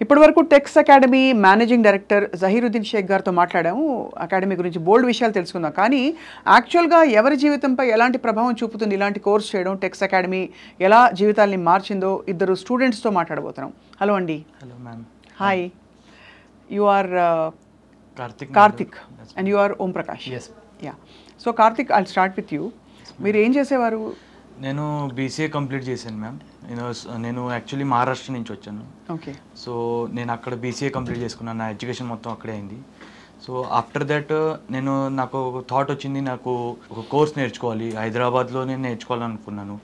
ఇప్పటి వరకు Techs academy managing director Zaheeruddin Shaik గారితో మాట్లాడాము. అకాడమీ గురించి బోల్డ్ విషయాలు తెలుసుకుందాం. కానీ యాక్చువల్గా ఎవరి జీవితంపై ఎలాంటి ప్రభావం చూపుతుంది ఇలాంటి కోర్స్ చేయడం, టెక్స్ అకాడమీ ఎలా జీవితాల్ని మార్చిందో ఇద్దరు స్టూడెంట్స్తో మాట్లాడబోతున్నాం. హలో అండి. Hello ma'am. Hi, you are Karthik and you are Om Prakash. Yeah, so Karthik, I'll start with you. మీరు ఏం చేసేవారు? నేను బీసీఏ కంప్లీట్ చేశాను మ్యామ్. నేను యాక్చువల్లీ మహారాష్ట్ర నుంచి వచ్చాను. ఓకే. సో నేను అక్కడ బీసీఏ కంప్లీట్ చేసుకున్నాను. నా ఎడ్యుకేషన్ మొత్తం అక్కడే అయింది. సో ఆఫ్టర్ దట్ నాకు ఒక థాట్ వచ్చింది, నాకు ఒక కోర్స్ నేర్చుకోవాలి, హైదరాబాద్లోనే నేర్చుకోవాలనుకున్నాను.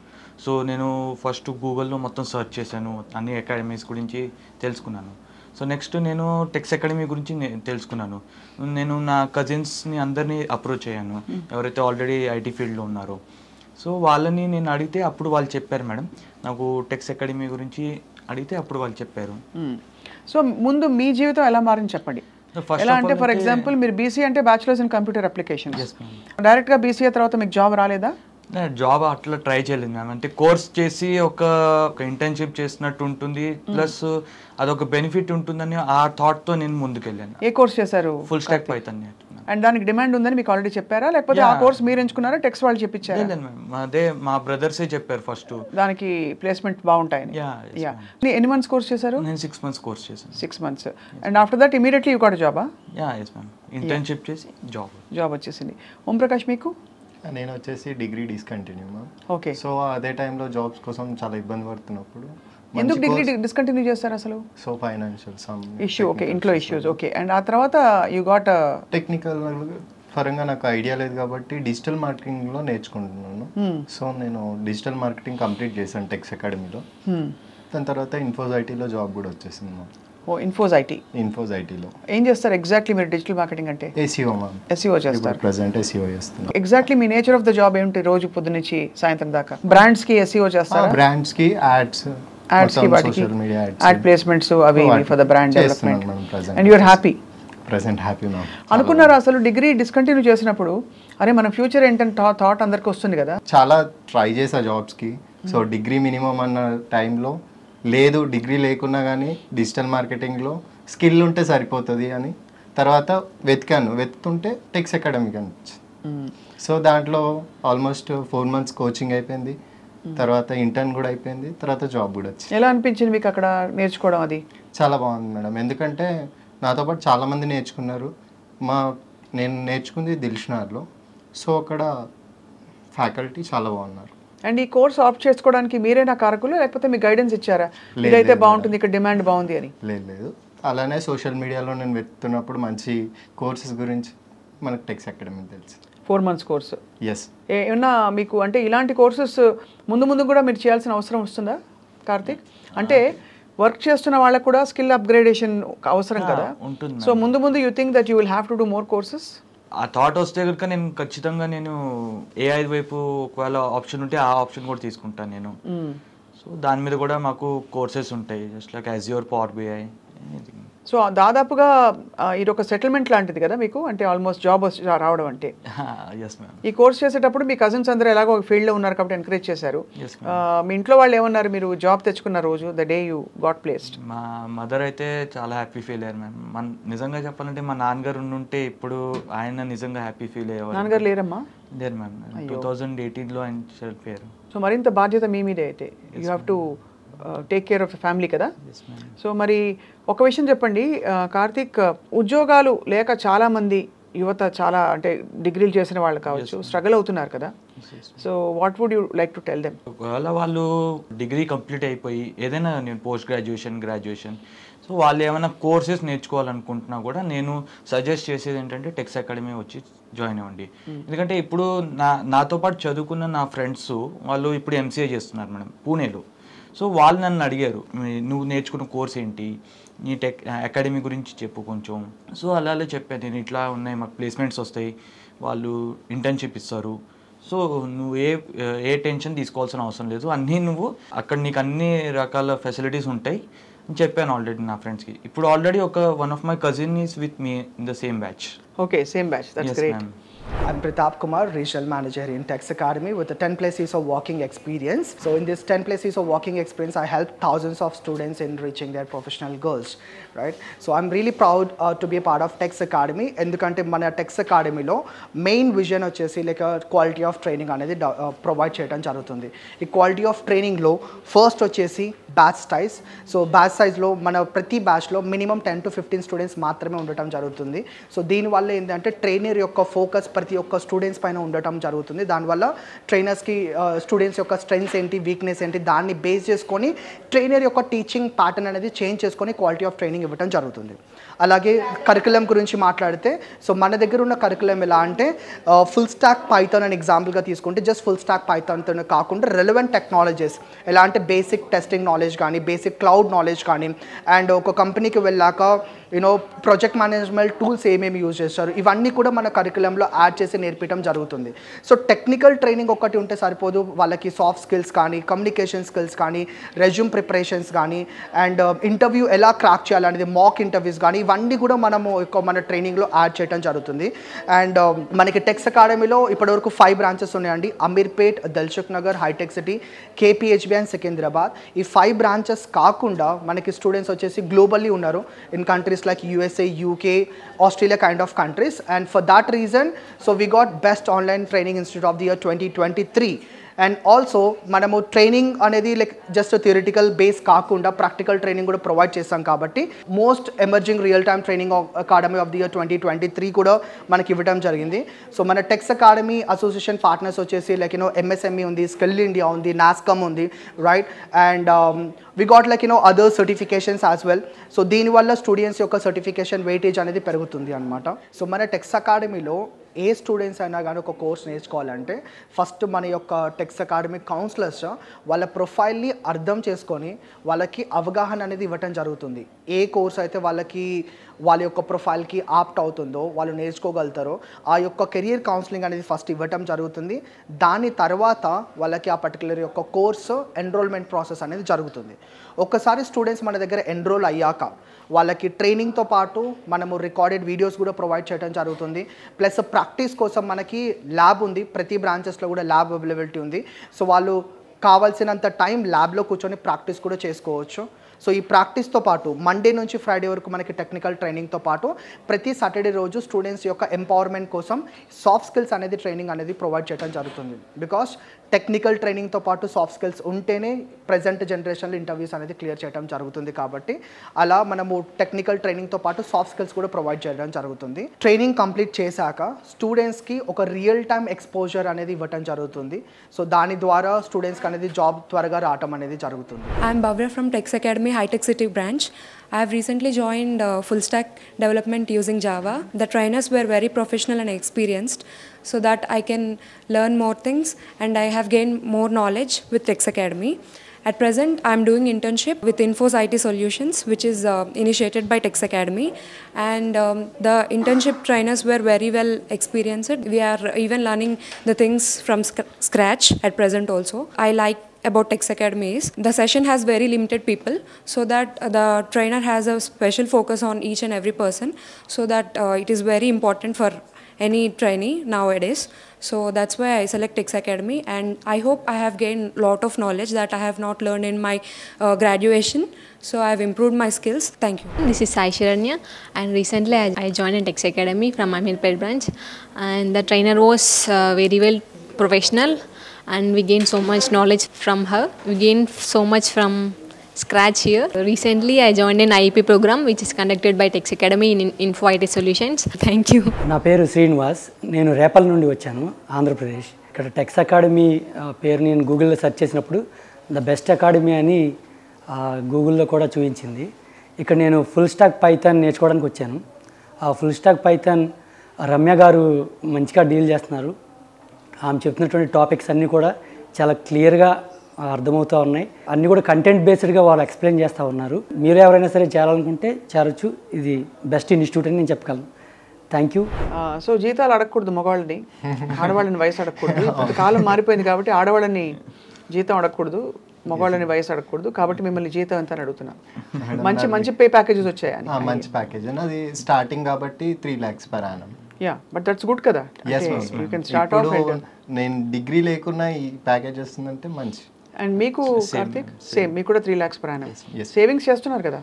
సో నేను ఫస్ట్ గూగుల్లో మొత్తం సెర్చ్ చేశాను, అన్ని అకాడమీస్ గురించి తెలుసుకున్నాను. సో నెక్స్ట్ నేను టెక్స్ అకాడమీ గురించి తెలుసుకున్నాను. నేను నా కజిన్స్ని అందరినీ అప్రోచ్ అయ్యాను, ఎవరైతే ఆల్రెడీ ఐటీ ఫీల్డ్లో ఉన్నారో. సో వాళ్ళని నేను అడిగితే అప్పుడు వాళ్ళు చెప్పారు మేడం, నాకు టెక్స్ అకాడమీ గురించి అడిగితే అప్పుడు వాళ్ళు చెప్పారు. సో ముందు మీ జీవితం ఎలా మారింది చెప్పండి. ఎలా అంటే ఫర్ ఎగ్జాంపుల్ మీరు బీసీ అంటే బ్యాచులర్స్ ఇన్ కంప్యూటర్ అప్లికేషన్స్, డైరెక్ట్గా బీసీఏ తర్వాత మీకు జాబ్ రాలేదా? జాబ్ అట్లా ట్రై చేయలేదు మ్యామ్. అంటే కోర్స్ చేసి ఒక ఇంటర్న్షిప్ చేసినట్టు ఉంటుంది, ప్లస్ అదొక బెనిఫిట్ ఉంటుందని ఆ థాట్తో నేను ముందుకెళ్ళాను. ఏ కోర్స్ చేశారు? Full stack Python. అండ్ దానికి డిమాండ్ ఉందని మీకు ఆల్రెడీ చెప్పారా, లేకపోతే ఆ కోర్స్ మీరు ఎంచుకున్నారా, టెక్స్ వాళ్ళు చెప్పించారా? అదే మా బ్రదర్సే చెప్పారు ఫస్ట్ దానికి ప్లేస్మెంట్ బాగుంటాయని. ఎన్ని మంత్స్ కోర్స్ చేశారు? నేను 6 months కోర్స్ చేశాను. 6 months. And after that immediately you got జాబా? ఎస్ మ్యామ్, ఇంటర్న్షిప్ చేసి జాబ్ వచ్చేసింది. ఓం ప్రకాష్, మీకు? నేను వచ్చేసి degree discontinue ma'am. Okay. So అదే టైంలో జాబ్స్ కోసం చాలా ఇబ్బంది పడుతున్నప్పుడు. ఎందుకు డిగ్రీ డిస్కంటిన్యూ చేస్తారు అసలు? So financial some issue. Okay, ఇంట్లో ఇష్యూస్. ఓకే. అండ్ ఆ తర్వాత యూ గాట్ టెక్నికల్ పరంగా నాకు ఐడియా లేదు కాబట్టి డిజిటల్ మార్కెటింగ్లో నేర్చుకుంటున్నాను. సో నేను డిజిటల్ మార్కెటింగ్ కంప్లీట్ చేశాను టెక్స్ అకాడమీలో. దాని తర్వాత ఇన్ఫోస్ ఐటీలో జాబ్ కూడా వచ్చేసింది మ్యామ్. ఓ, ఇన్ఫోస్ ఐటీలో ఏం చేస్తారు ఎగ్జాక్ట్లీ మీరు? డిజిటల్ మార్కెటింగ్ అంటే ఎస్ఈఓ మ్యామ్. ఎస్ఈఓ చేస్తారు. ప్రెజెంట్ ఎస్ఈఓ చేస్తున్నాను. Exactly me nature of the job ఏమిటి? రోజు పొద్దు నుంచి సాయంత్రం దాకా బ్రాండ్స్ కి ఎస్ఈఓ చేస్తారా? బ్రాండ్స్ కి యాడ్స్ కి వాటికి యాడ్ ప్లేస్మెంట్స్ అవి for the brand development. And you are happy? Present happy ma'am. అనుకున్నారా అసలు డిగ్రీ డిస్కంటిన్యూ చేసినప్పుడు అరే మన ఫ్యూచర్ ఏంటంటే థాట్ అందరికి వస్తుంది కదా? చాలా ట్రై చేసా జాబ్స్కి. సో డిగ్రీ మినిమం అన్న టైంలో లేదు, డిగ్రీ లేకున్నా కానీ డిజిటల్ మార్కెటింగ్లో స్కిల్ ఉంటే సరిపోతుంది అని తర్వాత వెతుకుతుంటే టెక్స్ అకాడమీ కనిపించింది. సో దాంట్లో ఆల్మోస్ట్ 4 months కోచింగ్ అయిపోయింది, తర్వాత ఇంటర్న్ కూడా అయిపోయింది, తర్వాత జాబ్ కూడా వచ్చింది. ఎలా అనిపించింది మీకు అక్కడ నేర్చుకోవడం? అది చాలా బాగుంది మేడం, ఎందుకంటే నాతో పాటు చాలామంది నేర్చుకున్నారు. నేను నేర్చుకుంది దిల్షునార్లో. సో అక్కడ ఫ్యాకల్టీ చాలా బాగున్నారు. అండ్ ఈ కోర్స్ ఆప్ట్ చేసుకోవడానికి మీరేనా కారకులు, లేకపోతే మీకు గైడెన్స్ ఇచ్చారా ఇదైతే బాగుంటుంది ఇక్కడ డిమాండ్ బాగుంది అని? లేదు, అలానే సోషల్ మీడియాలో నేను వెతున్నప్పుడు మంచి కోర్సెస్ గురించి మనకు టెక్స్ అకాడమీ తెలుసు. 4 months కోర్సు. ఎస్. ఏమన్నా మీకు అంటే ఇలాంటి కోర్సెస్ ముందు కూడా మీరు చేయాల్సిన అవసరం వస్తుందా కార్తిక్? అంటే వర్క్ చేస్తున్న వాళ్ళకు కూడా స్కిల్ అప్గ్రేడేషన్ అవసరం కదా. సో ముందు you think that you will have to do more courses? ఆ థాట్ వస్తే కనుక నేను ఖచ్చితంగా ఏఐ వైపు ఒకవేళ ఆప్షన్ ఉంటే ఆ ఆప్షన్ కూడా తీసుకుంటాను నేను. సో దాని మీద కూడా మాకు కోర్సెస్ ఉంటాయి, just like Azure, power BI. So దాదాపుగా ఇది ఒక సెటిల్మెంట్ లాంటిది కదా మీకు, అంటే ఆల్మోస్ట్ జాబ్ రావడం అంటే. ఈ కోర్స్ చేసేటప్పుడు మీ కజిన్స్ అందరూ ఎలాగో ఫీల్డ్లో ఉన్నారు కాబట్టి ఎంకరేజ్ చేశారు. మీ ఇంట్లో వాళ్ళు ఏమన్నారు మీరు జాబ్ తెచ్చుకున్న రోజు, the day you got placed? మా మదర్ అయితే చాలా హ్యాపీ ఫీల్ అయ్యారు మ్యామ్. నిజంగా చెప్పాలంటే మా నాన్నగారు ఉంటే ఇప్పుడు ఆయన నిజంగా హ్యాపీ ఫీల్ అయ్యేవారు. నాన్నగారు లేరమ్మా? లేరు మ్యామ్, 2018లో ఆయన చనిపోయారు. సో మరింత బాధ్యత మీ మీదే అయితే. You have to take care of family కదా. సో మరి ఒక విషయం చెప్పండి కార్తిక్, ఉద్యోగాలు లేక చాలామంది యువత చాలా అంటే డిగ్రీలు చేసిన వాళ్ళు కావచ్చు స్ట్రగుల్ అవుతున్నారు కదా. So what would you like to tell them? ఒకవేళ వాళ్ళు డిగ్రీ కంప్లీట్ అయిపోయి ఏదైనా నేను పోస్ట్ గ్రాడ్యుయేషన్ సో వాళ్ళు ఏమైనా కోర్సెస్ నేర్చుకోవాలనుకుంటున్నా కూడా నేను సజెస్ట్ చేసేది ఏంటంటే టెక్స్ అకాడమీ వచ్చి జాయిన్ అవ్వండి. ఎందుకంటే ఇప్పుడు నాతో పాటు చదువుకున్న నా ఫ్రెండ్స్ వాళ్ళు ఇప్పుడు ఎంసీఏ చేస్తున్నారు మేడం పూణేలో. సో వాళ్ళు నన్ను అడిగారు, నువ్వు నేర్చుకున్న కోర్స్ ఏంటి, నీ టెక్ అకాడమీ గురించి చెప్పు కొంచెం. సో అలా చెప్పాను నేను, ఇట్లా ఉన్నాయి, మాకు ప్లేస్మెంట్స్ వస్తాయి, వాళ్ళు ఇంటర్న్షిప్ ఇస్తారు. సో నువ్వు ఏ టెన్షన్ తీసుకోవాల్సిన అవసరం లేదు, నువ్వు అక్కడ నీకు అన్ని రకాల ఫెసిలిటీస్ ఉంటాయి అని చెప్పాను ఆల్రెడీ నా ఫ్రెండ్స్కి. ఇప్పుడు already one of my cousin is with me in the same batch. Okay, same batch. That's great. I'm Pratap Kumar, Regional Manager in Tex Academy with a 10 plus years of working experience. So in this 10 plus years of working experience, I helped thousands of students in reaching their professional goals, right? So I'm really proud to be a part of Tex Academy. ఎందుకంటే మన Tex Academyలో main vision వచ్చేసి like quality of training అనేది provide చేయడం జరుగుతుంది. ఈ quality of ట్రైనింగ్లో first వచ్చేసి batch size. So batch సైజ్లో మన ప్రతి బ్యాచ్లో మినిమం 10 to 15 స్టూడెంట్స్ మాత్రమే ఉండటం జరుగుతుంది. సో దీనివల్ల ఏంటంటే ట్రైనర్ యొక్క ఫోకస్ ప్రతి ఒక్క స్టూడెంట్స్ పైన ఉండటం జరుగుతుంది. దానివల్ల ట్రైనర్స్కి స్టూడెంట్స్ యొక్క స్ట్రెంగ్స్ ఏంటి, వీక్నెస్ ఏంటి, దాన్ని బేస్ చేసుకొని ట్రైనర్ యొక్క టీచింగ్ ప్యాటర్న్ అనేది చేంజ్ చేసుకొని క్వాలిటీ ఆఫ్ ట్రైనింగ్ ఇవ్వడం జరుగుతుంది. అలాగే కరికులం గురించి మాట్లాడితే సో మన దగ్గర ఉన్న కరికులం ఎలా అంటే ఫుల్ స్టాక్ పైథాన్ అని ఎగ్జాంపుల్గా తీసుకుంటే జస్ట్ ఫుల్ స్టాక్ పైథాన్తో కాకుండా రెలవెంట్ టెక్నాలజీస్ ఎలా అంటే బేసిక్ టెస్టింగ్ నాలెడ్జ్ కానీ, బేసిక్ క్లౌడ్ నాలెడ్జ్ కానీ, అండ్ ఒక కంపెనీకి వెళ్ళాక ప్రాజెక్ట్ మేనేజ్మెంట్ టూల్స్ ఏమేమి యూజ్ చేస్తారు ఇవన్నీ కూడా మన కరికులంలో యాడ్ చేసి నేర్పించడం జరుగుతుంది. సో టెక్నికల్ ట్రైనింగ్ ఒకటి ఉంటే సరిపోదు, వాళ్ళకి సాఫ్ట్ స్కిల్స్ కానీ, కమ్యూనికేషన్ స్కిల్స్ కానీ, రెజ్యూమ్ ప్రిపరేషన్స్ కానీ, అండ్ ఇంటర్వ్యూ ఎలా క్రాక్ చేయాలనేది, మాక్ ఇంటర్వ్యూస్ కానీ, ఇవన్నీ కూడా మనము మన ట్రైనింగ్లో యాడ్ చేయడం జరుగుతుంది. అండ్ మనకి టెక్స్ అకాడమీలో ఇప్పటివరకు 5 బ్రాంచెస్ ఉన్నాయండి. Ameerpet, Dilsukh Nagar, hitech city, KPHB and Secunderabad. ఈ 5 బ్రాంచెస్ కాకుండా మనకి స్టూడెంట్స్ వచ్చేసి గ్లోబల్లీ ఉన్నారు in countries like USA, UK, Australia kind of countries, and for that reason so we got best online training institute of the year 2023. And also మనము training అనేది like just theoretical base కాకుండా practical training కూడా provide చేస్తాం కాబట్టి most emerging real time training academy of the year 2023 కూడా మనకి ఇవ్వడం జరిగింది. సో మన టెక్స్ అకాడమీ అసోసియేషన్ పార్ట్నర్స్ వచ్చేసి లైక్ ఎంఎస్ఎంఈ ఉంది, స్కిల్ ఇండియా ఉంది, నాస్కమ్ ఉంది, right? And we got like other certifications as well. So దీనివల్ల స్టూడెంట్స్ యొక్క సర్టిఫికేషన్ వెయిటేజ్ అనేది పెరుగుతుంది అనమాట. సో మన టెక్స్ అకాడమీలో ఏ స్టూడెంట్స్ అయినా కానీ ఒక కోర్స్ నేర్చుకోవాలంటే ఫస్ట్ మన యొక్క టెక్స్ అకాడమీ కౌన్సిలర్స్ వాళ్ళ ప్రొఫైల్ని అర్థం చేసుకొని వాళ్ళకి అవగాహన అనేది ఇవ్వటం జరుగుతుంది. ఏ కోర్స్ అయితే వాళ్ళ యొక్క ప్రొఫైల్కి ఆప్ట్ అవుతుందో, వాళ్ళు నేర్చుకోగలుగుతారో ఆ యొక్క కెరియర్ కౌన్సిలింగ్ అనేది ఫస్ట్ ఇవ్వటం జరుగుతుంది. దాని తర్వాత వాళ్ళకి ఆ పర్టికులర్ యొక్క కోర్సు ఎన్రోల్మెంట్ ప్రాసెస్ అనేది జరుగుతుంది. ఒక్కసారి స్టూడెంట్స్ మన దగ్గర ఎన్రోల్ అయ్యాక వాళ్ళకి ట్రైనింగ్తో పాటు మనము రికార్డెడ్ వీడియోస్ కూడా ప్రొవైడ్ చేయడం జరుగుతుంది. ప్లస్ ప్రాక్టీస్ కోసం మనకి ల్యాబ్ ఉంది, ప్రతి బ్రాంచెస్లో కూడా ల్యాబ్ అవైలబిలిటీ ఉంది. సో వాళ్ళు కావాల్సినంత టైం ల్యాబ్లో కూర్చొని ప్రాక్టీస్ కూడా చేసుకోవచ్చు. సో ఈ ప్రాక్టీస్తో పాటు మండే నుంచి ఫ్రైడే వరకు మనకి టెక్నికల్ ట్రైనింగ్తో పాటు ప్రతి సాటర్డే రోజు స్టూడెంట్స్ యొక్క ఎంపవర్మెంట్ కోసం సాఫ్ట్ స్కిల్స్ అనేది ట్రైనింగ్ అనేది ప్రొవైడ్ చేయడం జరుగుతుంది. బికాస్ టెక్నికల్ ట్రైనింగ్తో పాటు సాఫ్ట్ స్కిల్స్ ఉంటేనే ప్రజెంట్ జనరేషన్లో ఇంటర్వ్యూస్ అనేది క్లియర్ చేయడం జరుగుతుంది. కాబట్టి అలా మనము టెక్నికల్ ట్రైనింగ్తో పాటు సాఫ్ట్ స్కిల్స్ కూడా ప్రొవైడ్ చేయడం జరుగుతుంది. ట్రైనింగ్ కంప్లీట్ చేశాక స్టూడెంట్స్కి ఒక రియల్ టైమ్ ఎక్స్పోజర్ అనేది ఇవ్వటం జరుగుతుంది. సో దాని ద్వారా స్టూడెంట్స్కి అనేది జాబ్ త్వరగా రావటం అనేది జరుగుతుంది. I'm Bhavya from Tex Academy High-Tech City branch. I have recently joined full stack development using Java. The trainers were very professional and experienced so that I can learn more things and I have gained more knowledge with Tex Academy. At present, I am doing internship with Infos IT Solutions, which is initiated by Tex Academy, and the internship trainers were very well experienced. We are even learning the things from scratch at present also. I like about Tex Academy is the session has very limited people, so that the trainer has a special focus on each and every person, so that it is very important for any trainee nowadays. So that's why I select Tex Academy, and I hope I have gained lot of knowledge that I have not learned in my graduation. So I have improved my skills. Thank you. This is Sai Shiranya, and recently I joined in Tex Academy from Amirpet branch, and the trainer was very well professional, and we gained so much knowledge from her. We gained so much from scratch here. Recently I joined an IEP program which is conducted by Tex Academy in Info IT Solutions. Thank you. నా పేరు శ్రీనివాస్, నేను రేపల్ నుండి వచ్చాను, ఆంధ్రప్రదేశ్. ఇక్కడ tax academy పేరు నేను గూగుల్లో search చేసినప్పుడు ద బెస్ట్ అకాడమీ అని గూగుల్లో కూడా చూపించింది. ఇక్కడ నేను ఫుల్ స్టాక్ పైథాన్ నేర్చుకోవడానికి వచ్చాను. ఆ ఫుల్ స్టాక్ పైథాన్ రమ్య గారు మంచిగా డీల్ చేస్తున్నారు. ఆమె చెప్తున్నటువంటి టాపిక్స్ అన్నీ కూడా చాలా క్లియర్గా అర్థమవుతూ ఉన్నాయి. అన్నీ కూడా కంటెంట్ బేస్డ్గా వాళ్ళు ఎక్స్ప్లెయిన్ చేస్తూ ఉన్నారు. మీరు ఎవరైనా సరే చేరాలనుకుంటే చేరొచ్చు. ఇది బెస్ట్ ఇన్స్టిట్యూట్ అని నేను చెప్పగలను. Thank you. సో జీతాలు అడగకూడదు మగవాళ్ళని, ఆడవాళ్ళని వయసు అడగకూడదు. కాలం మారిపోయింది కాబట్టి ఆడవాళ్ళని జీతం అడగకూడదు, మగవాళ్ళని వయసు అడగకూడదు. కాబట్టి మిమ్మల్ని జీతం ఎంత అని అడుగుతున్నాను. మంచి మంచి పే ప్యాకేజెస్ వచ్చాయని. మంచి ప్యాకేజ్ అది స్టార్టింగ్ కాబట్టి 3 lakhs per annum. Yeah but that's good కదా, yes you can start off ఇప్పుడు నేను డిగ్రీ లేకున్నా ఈ ప్యాకేజ్ వస్తుందంటే మంచి. అండ్ మీకు కార్తిక్ సేమ్, మీకు కూడా 3 lakhs per annum సేవింగ్స్ చేస్తున్నారు కదా.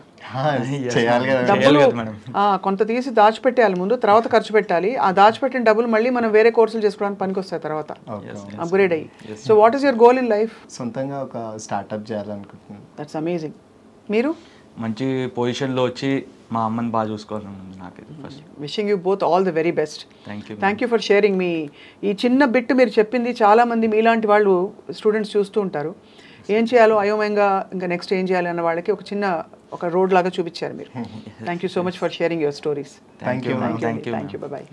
చేయాలి కదా. డబ్బులు కొంత తీసి దాచిపెట్టాలి ముందు, తర్వాత ఖర్చు పెట్టాలి. ఆ దాచిపెట్టిన డబ్బులు మళ్ళీ మనం వేరే కోర్సులు చేసుకోవడానికి పనికొస్తాయి తర్వాత అప్గ్రేడ్ అయ్యి. So what is your goal in life? సొంతంగా ఒక స్టార్ట్అప్ చేయాలనుకుంటున్నాను. That's amazing. మీరు? మంచి పొజిషన్లో వచ్చి మా అమ్మని బాగా చూసుకోవాలని ఉంది నాకైతే first. Wishing you both all the very best. Thank you for sharing మీ ఈ చిన్న బిట్. మీరు చెప్పింది చాలామంది మీలాంటి వాళ్ళు స్టూడెంట్స్ చూస్తూ ఉంటారు. ఏం చేయాలో అయోమయంగా, ఇంకా నెక్స్ట్ ఏం చేయాలి అన్న వాళ్ళకి ఒక రోడ్ లాగా చూపించారు మీరు. Thank you so much for sharing your stories. Thank you. Thank you. Bye.